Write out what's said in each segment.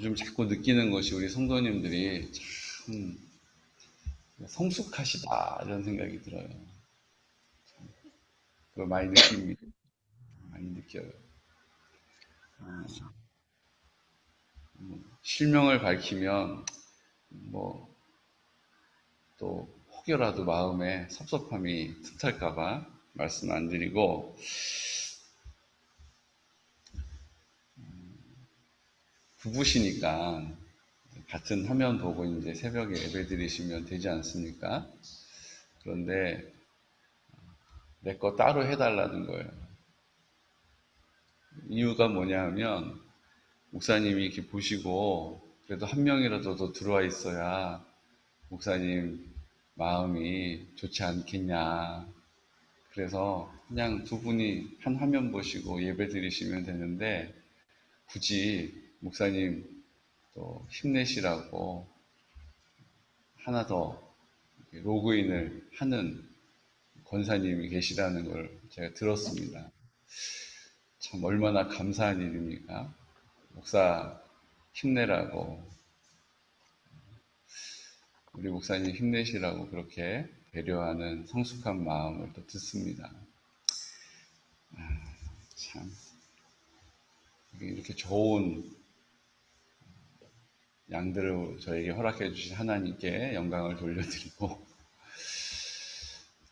요즘 자꾸 느끼는 것이 우리 성도님들이 참 성숙하시다 이런 생각이 들어요. 그걸 많이 느낍니다. 많이 느껴요. 실명을 밝히면 뭐 또 혹여라도 마음에 섭섭함이 틈탈까봐 말씀 안 드리고, 부부시니까 같은 화면 보고 이제 새벽에 예배 드리시면 되지 않습니까? 그런데 내 거 따로 해달라는 거예요. 이유가 뭐냐 하면, 목사님이 이렇게 보시고 그래도 한 명이라도 더 들어와 있어야 목사님 마음이 좋지 않겠냐. 그래서 그냥 두 분이 한 화면 보시고 예배 드리시면 되는데, 굳이 목사님 또 힘내시라고 하나 더 로그인을 하는 권사님이 계시다는 걸 제가 들었습니다. 참 얼마나 감사한 일입니까? 목사 힘내라고, 우리 목사님 힘내시라고 그렇게 배려하는 성숙한 마음을 또 듣습니다. 참 이렇게 좋은 양들을 저에게 허락해 주신 하나님께 영광을 돌려드리고,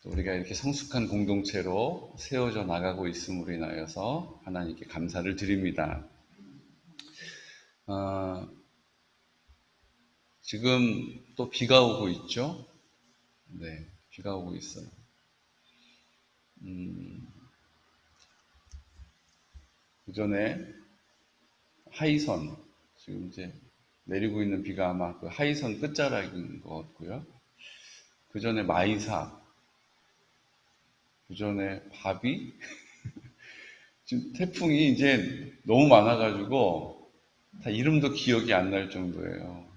또 우리가 이렇게 성숙한 공동체로 세워져 나가고 있음으로 인하여서 하나님께 감사를 드립니다. 지금 또 비가 오고 있죠? 네, 비가 오고 있어요. 그 전에 하이선, 지금 이제 내리고 있는 비가 아마 그 하이선 끝자락인 것 같고요. 그 전에 마이삭, 그 전에 바비. 지금 태풍이 이제 너무 많아가지고 다 이름도 기억이 안 날 정도예요.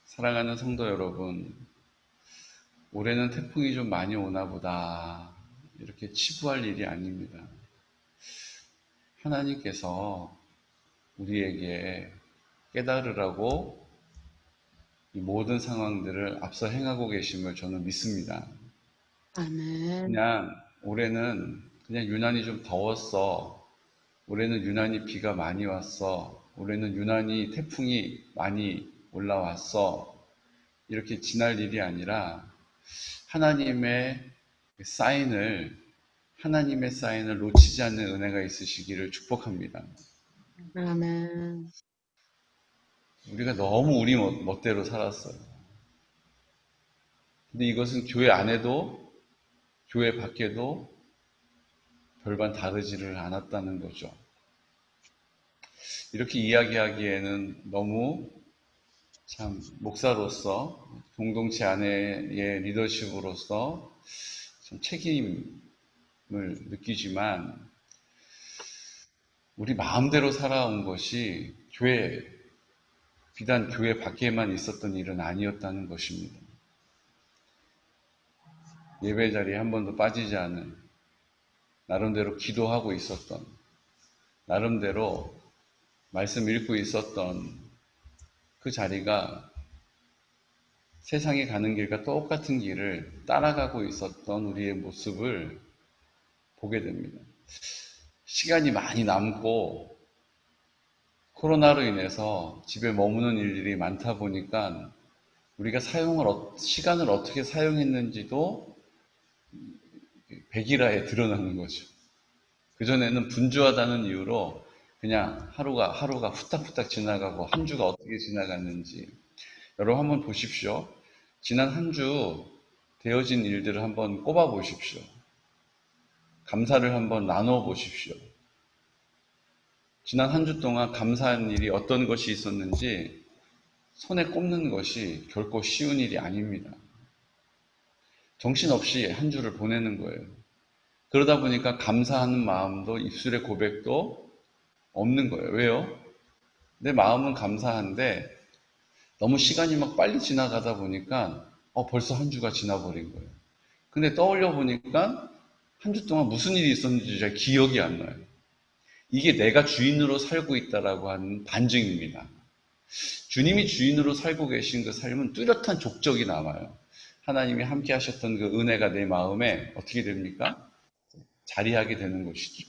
사랑하는 성도 여러분, 올해는 태풍이 좀 많이 오나 보다 이렇게 치부할 일이 아닙니다. 하나님께서 우리에게 깨달으라고 이 모든 상황들을 앞서 행하고 계심을 저는 믿습니다. 아멘. 그냥 올해는 그냥 유난히 좀 더웠어. 올해는 유난히 비가 많이 왔어. 올해는 유난히 태풍이 많이 올라왔어. 이렇게 지날 일이 아니라 하나님의 사인을, 하나님의 사인을 놓치지 않는 은혜가 있으시기를 축복합니다. 아멘. 우리가 너무 우리 멋대로 살았어요. 근데 이것은 교회 안에도 교회 밖에도 별반 다르지를 않았다는 거죠. 이렇게 이야기하기에는 너무 참 목사로서, 공동체 안에의 리더십으로서 참 책임을 느끼지만, 우리 마음대로 살아온 것이 비단 교회 밖에만 있었던 일은 아니었다는 것입니다. 예배 자리에 한 번도 빠지지 않은, 나름대로 기도하고 있었던, 나름대로 말씀 읽고 있었던 그 자리가 세상에 가는 길과 똑같은 길을 따라가고 있었던 우리의 모습을 보게 됩니다. 시간이 많이 남고 코로나로 인해서 집에 머무는 일들이 많다 보니까 우리가 시간을 어떻게 사용했는지도 백일화에 드러나는 거죠. 그전에는 분주하다는 이유로 그냥 하루가 후딱후딱 지나가고 한 주가 어떻게 지나갔는지, 여러분 한번 보십시오. 지난 한 주 되어진 일들을 한번 꼽아 보십시오. 감사를 한번 나눠 보십시오. 지난 한 주 동안 감사한 일이 어떤 것이 있었는지 손에 꼽는 것이 결코 쉬운 일이 아닙니다. 정신없이 한 주를 보내는 거예요. 그러다 보니까 감사하는 마음도, 입술의 고백도 없는 거예요. 왜요? 내 마음은 감사한데 너무 시간이 막 빨리 지나가다 보니까 벌써 한 주가 지나버린 거예요. 근데 떠올려 보니까 한 주 동안 무슨 일이 있었는지 잘 기억이 안 나요. 이게 내가 주인으로 살고 있다라고 하는 반증입니다. 주님이 주인으로 살고 계신 그 삶은 뚜렷한 족적이 남아요. 하나님이 함께 하셨던 그 은혜가 내 마음에 어떻게 됩니까? 자리하게 되는 것이죠.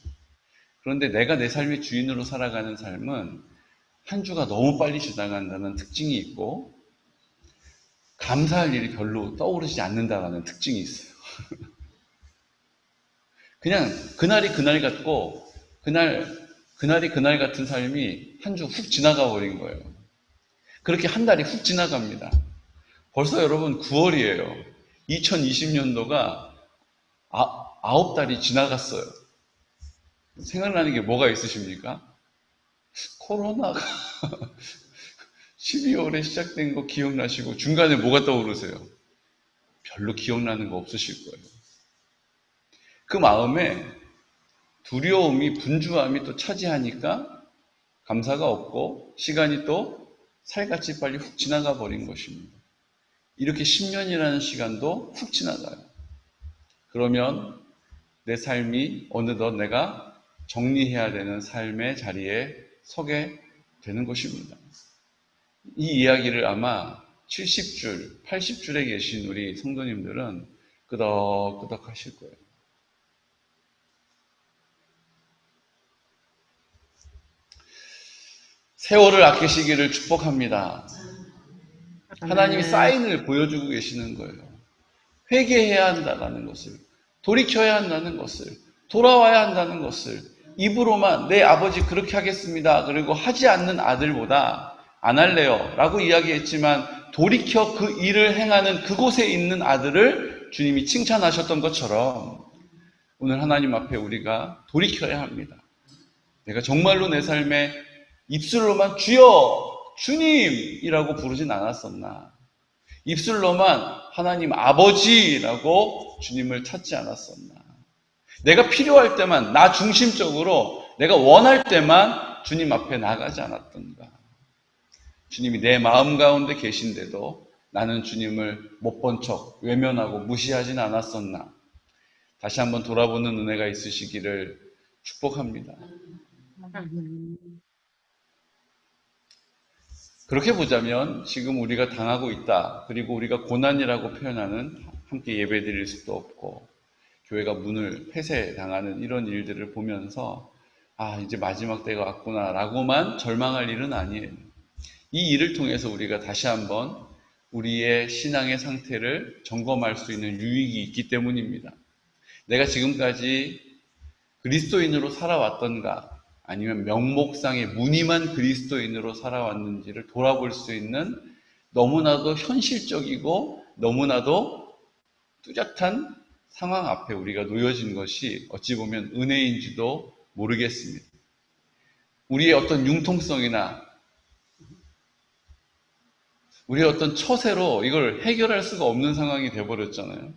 그런데 내가 내 삶의 주인으로 살아가는 삶은 한 주가 너무 빨리 지나간다는 특징이 있고 감사할 일이 별로 떠오르지 않는다는 특징이 있어요. 그냥 그날이 그날 같고 그날이 그날 같은 삶이 한 주 훅 지나가 버린 거예요. 그렇게 한 달이 훅 지나갑니다. 벌써 여러분 9월이에요. 2020년도가 9달이 지나갔어요. 생각나는 게 뭐가 있으십니까? 코로나가 12월에 시작된 거 기억나시고 중간에 뭐가 떠오르세요? 별로 기억나는 거 없으실 거예요. 그 마음에 두려움이, 분주함이 또 차지하니까 감사가 없고 시간이 또 살같이 빨리 훅 지나가 버린 것입니다. 이렇게 10년이라는 시간도 훅 지나가요. 그러면 내 삶이 어느덧 내가 정리해야 되는 삶의 자리에 서게 되는 것입니다. 이 이야기를 아마 70줄, 80줄에 계신 우리 성도님들은 끄덕끄덕 하실 거예요. 세월을 아끼시기를 축복합니다. 하나님이 아멘. 사인을 보여주고 계시는 거예요. 회개해야 한다는 것을, 돌이켜야 한다는 것을, 돌아와야 한다는 것을 입으로만 내 아버지 그렇게 하겠습니다. 그리고 하지 않는 아들보다 안 할래요 라고 이야기했지만 돌이켜 그 일을 행하는 그곳에 있는 아들을 주님이 칭찬하셨던 것처럼 오늘 하나님 앞에 우리가 돌이켜야 합니다. 내가 정말로 내 삶에 입술로만 주여 주님이라고 부르진 않았었나? 입술로만 하나님 아버지라고 주님을 찾지 않았었나? 내가 필요할 때만 나 중심적으로 내가 원할 때만 주님 앞에 나가지 않았던가? 주님이 내 마음 가운데 계신데도 나는 주님을 못 본 척 외면하고 무시하진 않았었나? 다시 한번 돌아보는 은혜가 있으시기를 축복합니다. 아멘. 그렇게 보자면 지금 우리가 당하고 있다. 그리고 우리가 고난이라고 표현하는 함께 예배드릴 수도 없고 교회가 문을 폐쇄당하는 이런 일들을 보면서 이제 마지막 때가 왔구나라고만 절망할 일은 아니에요. 이 일을 통해서 우리가 다시 한번 우리의 신앙의 상태를 점검할 수 있는 유익이 있기 때문입니다. 내가 지금까지 그리스도인으로 살아왔던가 아니면 명목상의 무늬만 그리스도인으로 살아왔는지를 돌아볼 수 있는 너무나도 현실적이고 너무나도 뚜렷한 상황 앞에 우리가 놓여진 것이 어찌 보면 은혜인지도 모르겠습니다. 우리의 어떤 융통성이나 우리의 어떤 처세로 이걸 해결할 수가 없는 상황이 되어버렸잖아요.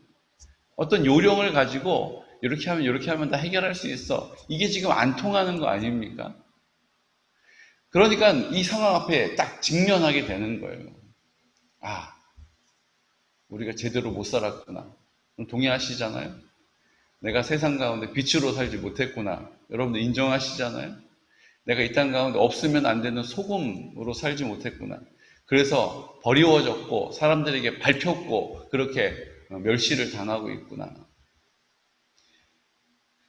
어떤 요령을 가지고 이렇게 하면 다 해결할 수 있어. 이게 지금 안 통하는 거 아닙니까? 그러니까 이 상황 앞에 딱 직면하게 되는 거예요. 우리가 제대로 못 살았구나. 동의하시잖아요? 내가 세상 가운데 빛으로 살지 못했구나. 여러분들 인정하시잖아요? 내가 이 땅 가운데 없으면 안 되는 소금으로 살지 못했구나. 그래서 버리워졌고 사람들에게 밟혔고 그렇게 멸시를 당하고 있구나.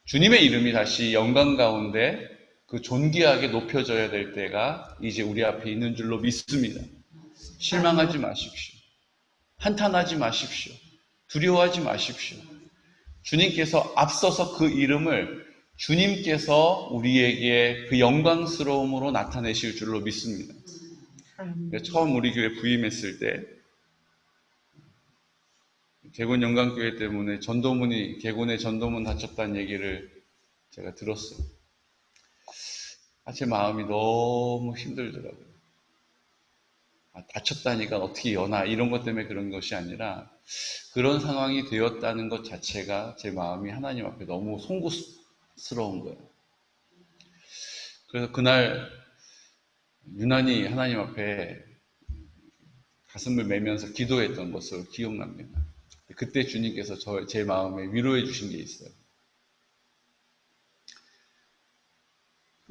주님의 이름이 다시 영광 가운데 그 존귀하게 높여져야 될 때가 이제 우리 앞에 있는 줄로 믿습니다. 실망하지 마십시오. 한탄하지 마십시오. 두려워하지 마십시오. 주님께서 앞서서 그 이름을 주님께서 우리에게 그 영광스러움으로 나타내실 줄로 믿습니다. 처음 우리 교회 부임했을 때 개곤 영광교회 때문에 개곤의 전도문 닫혔다는 얘기를 제가 들었어요. 제 마음이 너무 힘들더라고요. 다쳤다니까 어떻게 여나 이런 것 때문에 그런 것이 아니라 그런 상황이 되었다는 것 자체가 제 마음이 하나님 앞에 너무 송구스러운 거예요. 그래서 그날 유난히 하나님 앞에 가슴을 매면서 기도했던 것을 기억납니다. 그때 주님께서 제 마음에 위로해 주신 게 있어요.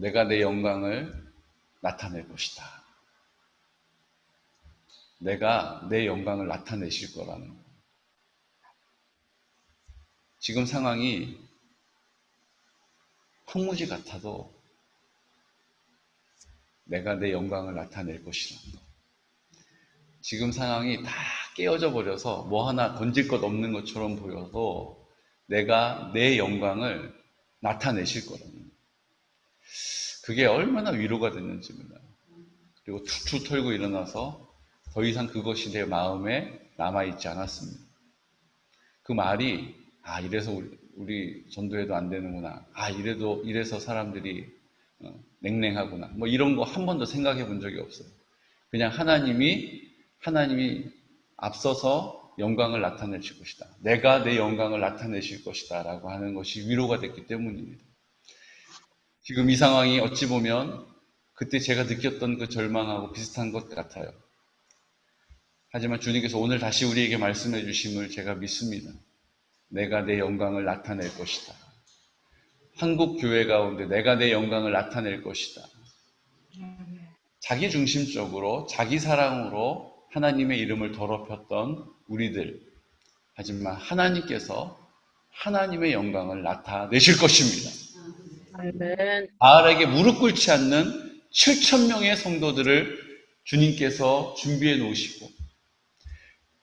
내가 내 영광을 나타낼 것이다. 내가 내 영광을 나타내실 거라는 거예요. 지금 상황이 황무지 같아도 내가 내 영광을 나타낼 것이라는 거예요. 지금 상황이 다 깨어져 버려서 뭐 하나 건질 것 없는 것처럼 보여도 내가 내 영광을 나타내실 거라는 거예요. 그게 얼마나 위로가 됐는지 몰라요. 그리고 툭툭 털고 일어나서 더 이상 그것이 내 마음에 남아있지 않았습니다. 그 말이 이래서 우리 전도해도 안 되는구나. 이래서 사람들이 냉랭하구나. 뭐 이런 거 한 번도 생각해 본 적이 없어요. 그냥 하나님이 앞서서 영광을 나타내실 것이다. 내가 내 영광을 나타내실 것이다. 라고 하는 것이 위로가 됐기 때문입니다. 지금 이 상황이 어찌 보면 그때 제가 느꼈던 그 절망하고 비슷한 것 같아요. 하지만 주님께서 오늘 다시 우리에게 말씀해 주심을 제가 믿습니다. 내가 내 영광을 나타낼 것이다. 한국 교회 가운데 내가 내 영광을 나타낼 것이다. 자기 중심적으로 자기 사랑으로 하나님의 이름을 더럽혔던 우리들, 하지만 하나님께서 하나님의 영광을 나타내실 것입니다. 아멘. 바알에게 무릎 꿇지 않는 7,000명의 성도들을 주님께서 준비해 놓으시고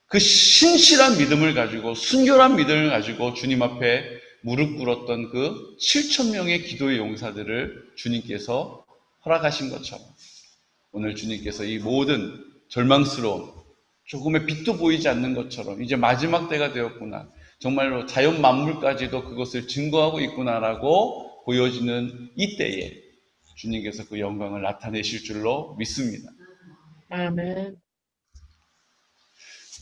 그 신실한 믿음을 가지고 순결한 믿음을 가지고 주님 앞에 무릎 꿇었던 그 7,000명의 기도의 용사들을 주님께서 허락하신 것처럼 오늘 주님께서 이 모든 절망스러운 조금의 빛도 보이지 않는 것처럼 이제 마지막 때가 되었구나. 정말로 자연 만물까지도 그것을 증거하고 있구나라고 보여지는 이때에 주님께서 그 영광을 나타내실 줄로 믿습니다. 아멘.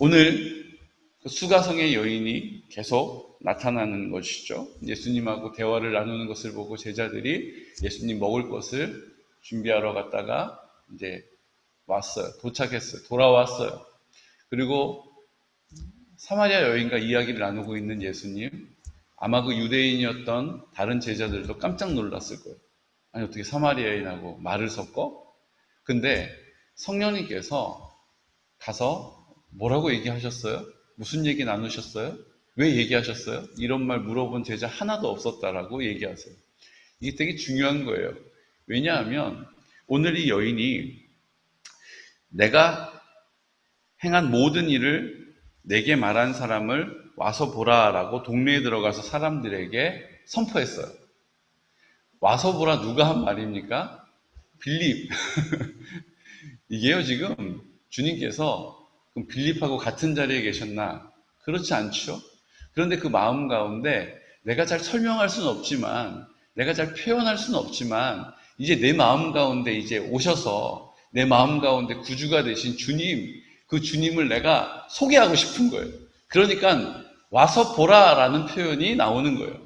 오늘 그 수가성의 여인이 계속 나타나는 것이죠. 예수님하고 대화를 나누는 것을 보고 제자들이 예수님 먹을 것을 준비하러 갔다가 이제 왔어요. 도착했어요. 돌아왔어요. 그리고 사마리아 여인과 이야기를 나누고 있는 예수님, 아마 그 유대인이었던 다른 제자들도 깜짝 놀랐을 거예요. 아니, 어떻게 사마리아인하고 말을 섞어? 근데 성령님께서 가서 뭐라고 얘기하셨어요? 무슨 얘기 나누셨어요? 왜 얘기하셨어요? 이런 말 물어본 제자 하나도 없었다라고 얘기하세요. 이게 되게 중요한 거예요. 왜냐하면 오늘 이 여인이 내가 행한 모든 일을 내게 말한 사람을 와서 보라라고 동네에 들어가서 사람들에게 선포했어요. 와서 보라 누가 한 말입니까? 빌립. 이게요, 지금 주님께서 그럼 빌립하고 같은 자리에 계셨나? 그렇지 않죠. 그런데 그 마음 가운데 내가 잘 설명할 수는 없지만, 내가 잘 표현할 수는 없지만, 이제 내 마음 가운데 이제 오셔서 내 마음 가운데 구주가 되신 주님, 그 주님을 내가 소개하고 싶은 거예요. 그러니까 와서 보라라는 표현이 나오는 거예요.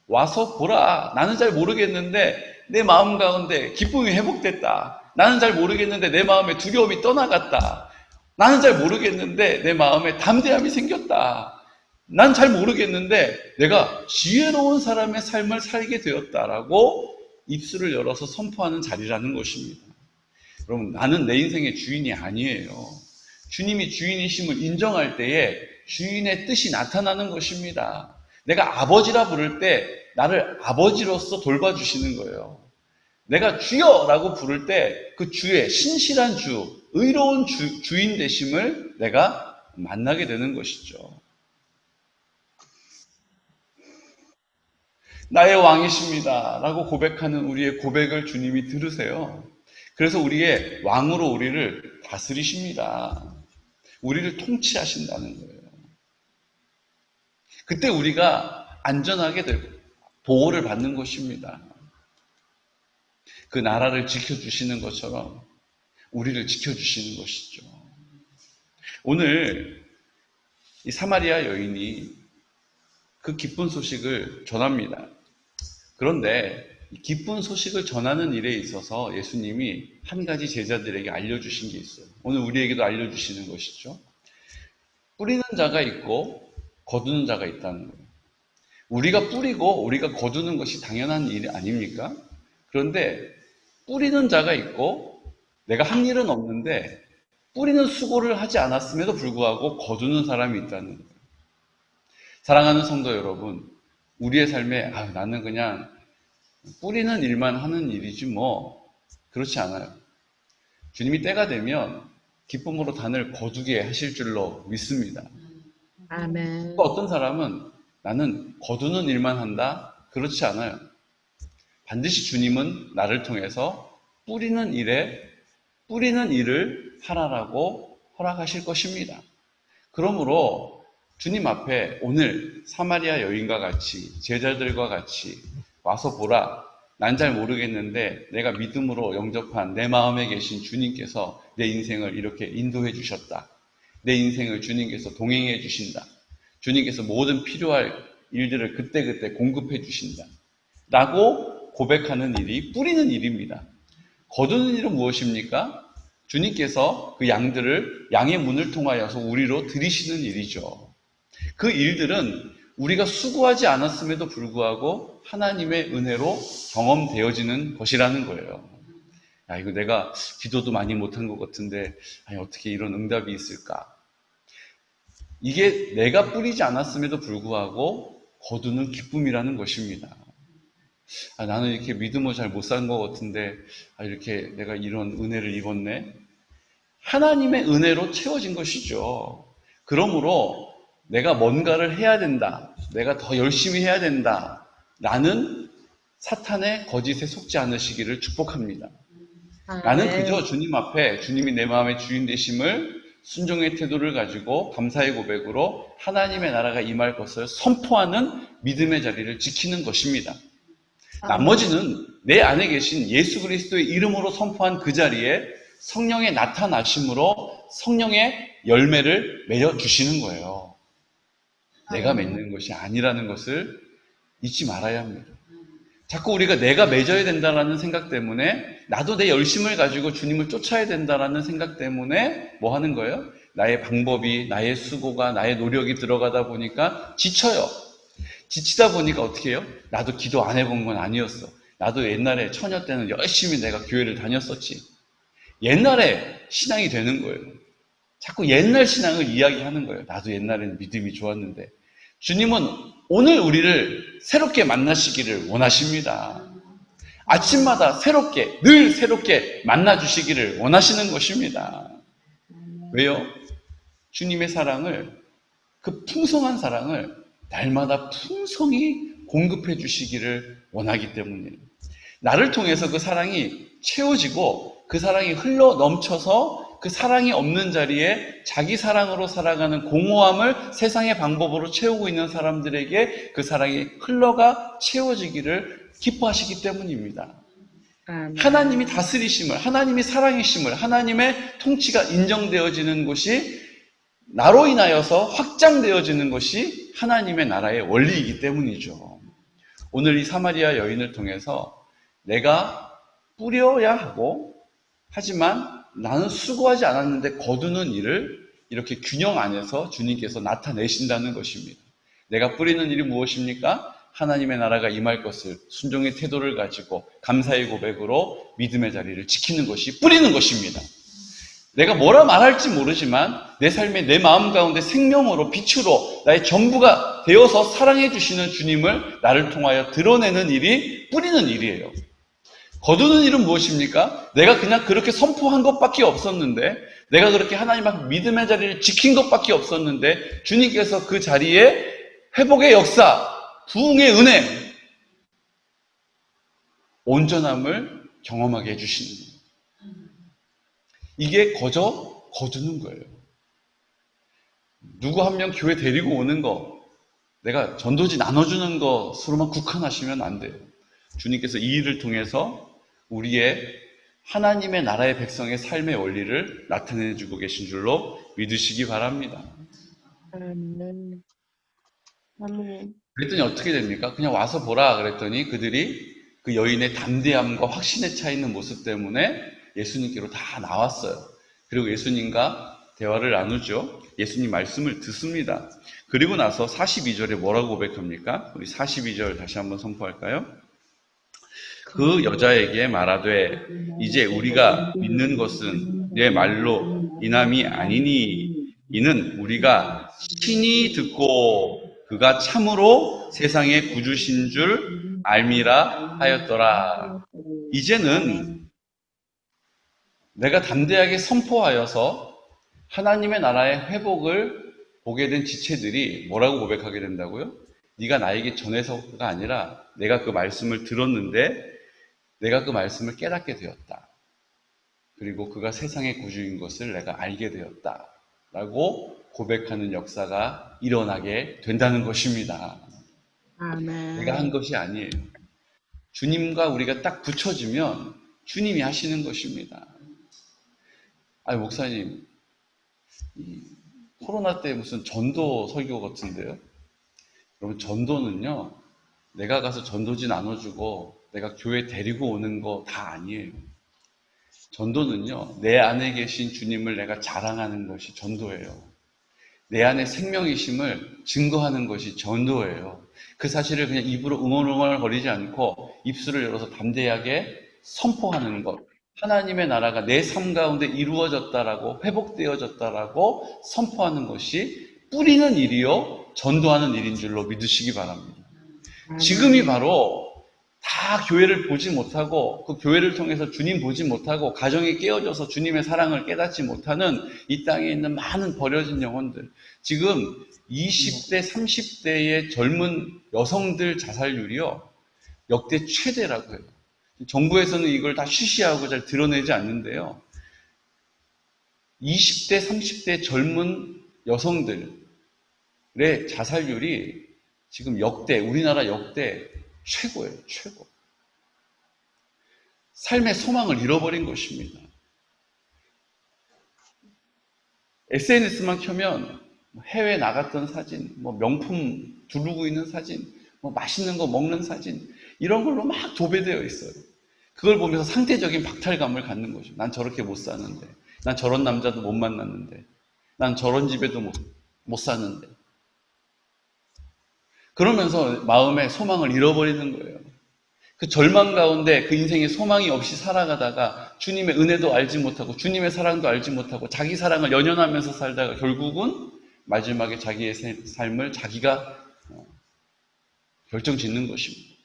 와서 보라. 나는 잘 모르겠는데 내 마음 가운데 기쁨이 회복됐다. 나는 잘 모르겠는데 내 마음에 두려움이 떠나갔다. 나는 잘 모르겠는데 내 마음에 담대함이 생겼다. 난 잘 모르겠는데 내가 지혜로운 사람의 삶을 살게 되었다라고 입술을 열어서 선포하는 자리라는 것입니다. 여러분, 나는 내 인생의 주인이 아니에요. 주님이 주인이심을 인정할 때에 주인의 뜻이 나타나는 것입니다. 내가 아버지라 부를 때 나를 아버지로서 돌봐주시는 거예요. 내가 주여라고 부를 때 그 주의 신실한 주, 의로운 주인 되심을 내가 만나게 되는 것이죠. 나의 왕이십니다 라고 고백하는 우리의 고백을 주님이 들으세요. 그래서 우리의 왕으로 우리를 다스리십니다. 우리를 통치하신다는 거예요. 그때 우리가 안전하게 되고 보호를 받는 것입니다. 그 나라를 지켜주시는 것처럼 우리를 지켜주시는 것이죠. 오늘 이 사마리아 여인이 그 기쁜 소식을 전합니다. 그런데 기쁜 소식을 전하는 일에 있어서 예수님이 한 가지 제자들에게 알려주신 게 있어요. 오늘 우리에게도 알려주시는 것이죠. 뿌리는 자가 있고 거두는 자가 있다는 거예요. 우리가 뿌리고 우리가 거두는 것이 당연한 일 아닙니까? 그런데 뿌리는 자가 있고 내가 한 일은 없는데 뿌리는 수고를 하지 않았음에도 불구하고 거두는 사람이 있다는 거예요. 사랑하는 성도 여러분, 우리의 삶에 나는 그냥 뿌리는 일만 하는 일이지 뭐 그렇지 않아요. 주님이 때가 되면 기쁨으로 단을 거두게 하실 줄로 믿습니다. 아멘. 또 어떤 사람은 나는 거두는 일만 한다? 그렇지 않아요. 반드시 주님은 나를 통해서 뿌리는 일을 하라라고 허락하실 것입니다. 그러므로 주님 앞에 오늘 사마리아 여인과 같이 제자들과 같이 와서 보라. 난 잘 모르겠는데 내가 믿음으로 영접한 내 마음에 계신 주님께서 내 인생을 이렇게 인도해 주셨다. 내 인생을 주님께서 동행해 주신다. 주님께서 모든 필요할 일들을 그때그때 공급해 주신다. 라고 고백하는 일이 뿌리는 일입니다. 거두는 일은 무엇입니까? 주님께서 그 양의 문을 통하여서 우리로 들이시는 일이죠. 그 일들은 우리가 수고하지 않았음에도 불구하고 하나님의 은혜로 경험되어지는 것이라는 거예요. 이거 내가 기도도 많이 못한 것 같은데 어떻게 이런 응답이 있을까? 이게 내가 뿌리지 않았음에도 불구하고 거두는 기쁨이라는 것입니다. 나는 이렇게 믿음을 잘 못 산 것 같은데 이렇게 내가 이런 은혜를 입었네. 하나님의 은혜로 채워진 것이죠. 그러므로 내가 뭔가를 해야 된다. 내가 더 열심히 해야 된다. 라는 사탄의 거짓에 속지 않으시기를 축복합니다. 나는 그저 주님 앞에 주님이 내 마음의 주인 되심을 순종의 태도를 가지고 감사의 고백으로 하나님의 나라가 임할 것을 선포하는 믿음의 자리를 지키는 것입니다. 나머지는 내 안에 계신 예수 그리스도의 이름으로 선포한 그 자리에 성령의 나타나심으로 성령의 열매를 맺어주시는 거예요. 내가 맺는 것이 아니라는 것을 잊지 말아야 합니다. 자꾸 우리가 내가 맺어야 된다는 생각 때문에 나도 내 열심을 가지고 주님을 쫓아야 된다는 생각 때문에 뭐 하는 거예요? 나의 방법이, 나의 수고가, 나의 노력이 들어가다 보니까 지쳐요. 지치다 보니까 어떻게 해요? 나도 기도 안 해본 건 아니었어. 나도 옛날에 처녀 때는 열심히 내가 교회를 다녔었지. 옛날에 신앙이 되는 거예요. 자꾸 옛날 신앙을 이야기하는 거예요. 나도 옛날에는 믿음이 좋았는데. 주님은 오늘 우리를 새롭게 만나시기를 원하십니다. 아침마다 새롭게, 늘 새롭게 만나주시기를 원하시는 것입니다. 왜요? 주님의 사랑을, 그 풍성한 사랑을 날마다 풍성히 공급해 주시기를 원하기 때문이에요. 나를 통해서 그 사랑이 채워지고 그 사랑이 흘러 넘쳐서 그 사랑이 없는 자리에 자기 사랑으로 살아가는 공허함을 세상의 방법으로 채우고 있는 사람들에게 그 사랑이 흘러가 채워지기를 기뻐하시기 때문입니다. 하나님이 다스리심을, 하나님이 사랑이심을, 하나님의 통치가 인정되어지는 것이 나로 인하여서 확장되어지는 것이 하나님의 나라의 원리이기 때문이죠. 오늘 이 사마리아 여인을 통해서 내가 뿌려야 하고 하지만 나는 수고하지 않았는데 거두는 일을 이렇게 균형 안에서 주님께서 나타내신다는 것입니다. 내가 뿌리는 일이 무엇입니까? 하나님의 나라가 임할 것을 순종의 태도를 가지고 감사의 고백으로 믿음의 자리를 지키는 것이 뿌리는 것입니다. 내가 뭐라 말할지 모르지만 내 삶에 내 마음 가운데 생명으로 빛으로 나의 전부가 되어서 사랑해 주시는 주님을 나를 통하여 드러내는 일이 뿌리는 일이에요. 거두는 일은 무엇입니까? 내가 그냥 그렇게 선포한 것밖에 없었는데, 내가 그렇게 하나님 앞에 믿음의 자리를 지킨 것밖에 없었는데 주님께서 그 자리에 회복의 역사, 부흥의 은혜, 온전함을 경험하게 해주시는 거예요. 이게 거저 거두는 거예요. 누구 한 명 교회 데리고 오는 거, 내가 전도지 나눠주는 것으로만 국한하시면 안 돼요. 주님께서 이 일을 통해서 우리의 하나님의 나라의 백성의 삶의 원리를 나타내주고 계신 줄로 믿으시기 바랍니다. 아멘. 아멘. 그랬더니 어떻게 됩니까? 그냥 와서 보라 그랬더니 그들이 그 여인의 담대함과 확신에 차 있는 모습 때문에 예수님께로 다 나왔어요. 그리고 예수님과 대화를 나누죠. 예수님 말씀을 듣습니다. 그리고 나서 42절에 뭐라고 고백합니까? 우리 42절 다시 한번 선포할까요? 그 여자에게 말하되 이제 우리가 믿는 것은 내 말로 인함이 아니니 이는 우리가 친히 듣고 그가 참으로 세상의 구주신 줄 알미라 하였더라. 이제는 내가 담대하게 선포하여서 하나님의 나라의 회복을 보게 된 지체들이 뭐라고 고백하게 된다고요? 네가 나에게 전해서가 아니라 내가 그 말씀을 들었는데 내가 그 말씀을 깨닫게 되었다. 그리고 그가 세상의 구주인 것을 내가 알게 되었다. 라고 고백하는 역사가 일어나게 된다는 것입니다. 아멘. 내가 한 것이 아니에요. 주님과 우리가 딱 붙여지면 주님이 하시는 것입니다. 아니, 목사님, 코로나 때 무슨 전도 설교 같은데요? 여러분, 전도는요, 내가 가서 전도지 나눠주고 내가 교회 데리고 오는 거 다 아니에요. 전도는요, 내 안에 계신 주님을 내가 자랑하는 것이 전도예요. 내 안에 생명이심을 증거하는 것이 전도예요. 그 사실을 그냥 입으로 웅얼웅얼 거리지 않고 입술을 열어서 담대하게 선포하는 것. 하나님의 나라가 내 삶 가운데 이루어졌다라고, 회복되어졌다라고 선포하는 것이 뿌리는 일이요, 전도하는 일인 줄로 믿으시기 바랍니다. 지금이 바로 다 교회를 보지 못하고 그 교회를 통해서 주님 보지 못하고 가정이 깨어져서 주님의 사랑을 깨닫지 못하는 이 땅에 있는 많은 버려진 영혼들, 지금 20대, 30대의 젊은 여성들 자살률이요, 역대 최대라고 해요. 정부에서는 이걸 다 쉬쉬하고 잘 드러내지 않는데요, 20대, 30대 젊은 여성들의 자살률이 지금 역대, 우리나라 역대 최고예요, 최고. 삶의 소망을 잃어버린 것입니다. SNS만 켜면 해외 나갔던 사진, 명품 두르고 있는 사진, 맛있는 거 먹는 사진, 이런 걸로 막 도배되어 있어요. 그걸 보면서 상대적인 박탈감을 갖는 거죠. 난 저렇게 못 사는데, 난 저런 남자도 못 만났는데, 난 저런 집에도 못 사는데. 그러면서 마음의 소망을 잃어버리는 거예요. 그 절망 가운데 그 인생에 소망이 없이 살아가다가 주님의 은혜도 알지 못하고 주님의 사랑도 알지 못하고 자기 사랑을 연연하면서 살다가 결국은 마지막에 자기의 삶을 자기가 결정짓는 것입니다.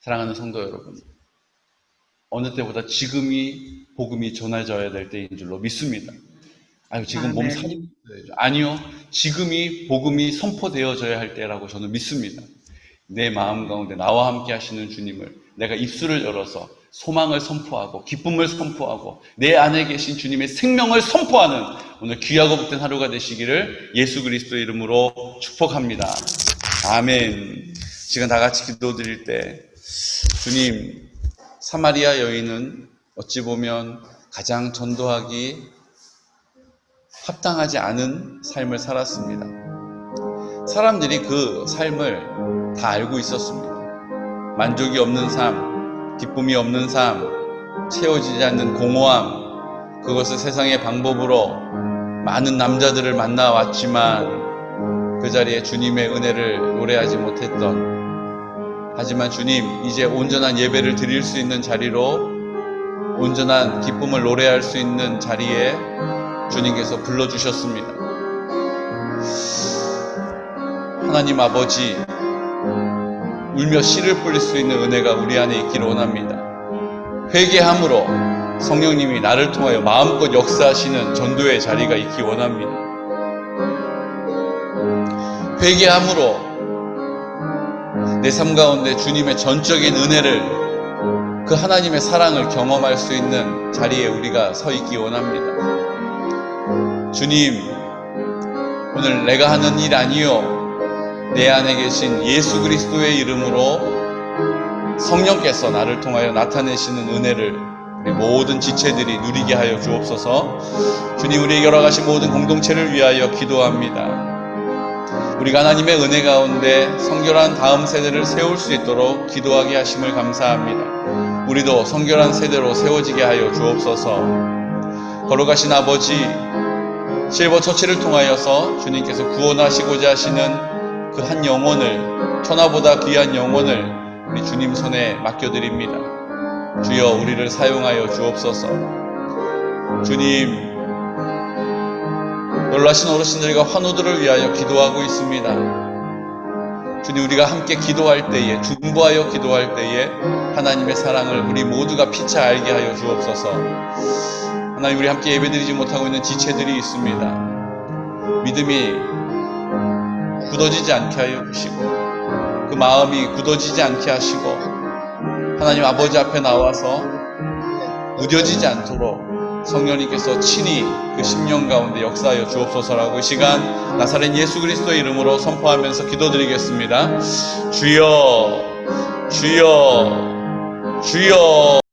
사랑하는 성도 여러분, 어느 때보다 지금이 복음이 전해져야 될 때인 줄로 믿습니다. 아유, 지금 몸 살이 있어야죠. 아니요, 지금이 복음이 선포되어져야 할 때라고 저는 믿습니다. 내 마음 가운데 나와 함께 하시는 주님을 내가 입술을 열어서 소망을 선포하고 기쁨을 선포하고 내 안에 계신 주님의 생명을 선포하는 오늘 귀하고 복된 하루가 되시기를 예수 그리스도의 이름으로 축복합니다. 아멘. 지금 다 같이 기도드릴 때, 주님, 사마리아 여인은 어찌 보면 가장 전도하기 합당하지 않은 삶을 살았습니다. 사람들이 그 삶을 다 알고 있었습니다. 만족이 없는 삶, 기쁨이 없는 삶, 채워지지 않는 공허함, 그것을 세상의 방법으로 많은 남자들을 만나왔지만 그 자리에 주님의 은혜를 노래하지 못했던, 하지만 주님, 이제 온전한 예배를 드릴 수 있는 자리로, 온전한 기쁨을 노래할 수 있는 자리에 주님께서 불러주셨습니다. 하나님 아버지, 울며 씨를 뿌릴 수 있는 은혜가 우리 안에 있기를 원합니다. 회개함으로 성령님이 나를 통하여 마음껏 역사하시는 전도의 자리가 있기 원합니다. 회개함으로 내 삶 가운데 주님의 전적인 은혜를, 그 하나님의 사랑을 경험할 수 있는 자리에 우리가 서 있기 원합니다. 주님, 오늘 내가 하는 일 아니요, 내 안에 계신 예수 그리스도의 이름으로 성령께서 나를 통하여 나타내시는 은혜를 우리 모든 지체들이 누리게 하여 주옵소서. 주님, 우리에게 허락하신 모든 공동체를 위하여 기도합니다. 우리가 하나님의 은혜 가운데 성결한 다음 세대를 세울 수 있도록 기도하게 하심을 감사합니다. 우리도 성결한 세대로 세워지게 하여 주옵소서. 거룩하신 아버지, 실버 처치를 통하여서 주님께서 구원하시고자 하시는 그 한 영혼을, 천하보다 귀한 영혼을 우리 주님 손에 맡겨드립니다. 주여 우리를 사용하여 주옵소서. 주님, 놀라신 어르신들과 환우들을 위하여 기도하고 있습니다. 주님, 우리가 함께 기도할 때에, 중보하여 기도할 때에 하나님의 사랑을 우리 모두가 피차 알게 하여 주옵소서. 하나님, 우리 함께 예배드리지 못하고 있는 지체들이 있습니다. 믿음이 굳어지지 않게 하여 주시고, 그 마음이 굳어지지 않게 하시고, 하나님 아버지 앞에 나와서 무뎌지지 않도록 성령님께서 친히 그 심령 가운데 역사하여 주옵소서라고 이 시간 나사렛 예수 그리스도의 이름으로 선포하면서 기도드리겠습니다. 주여, 주여, 주여.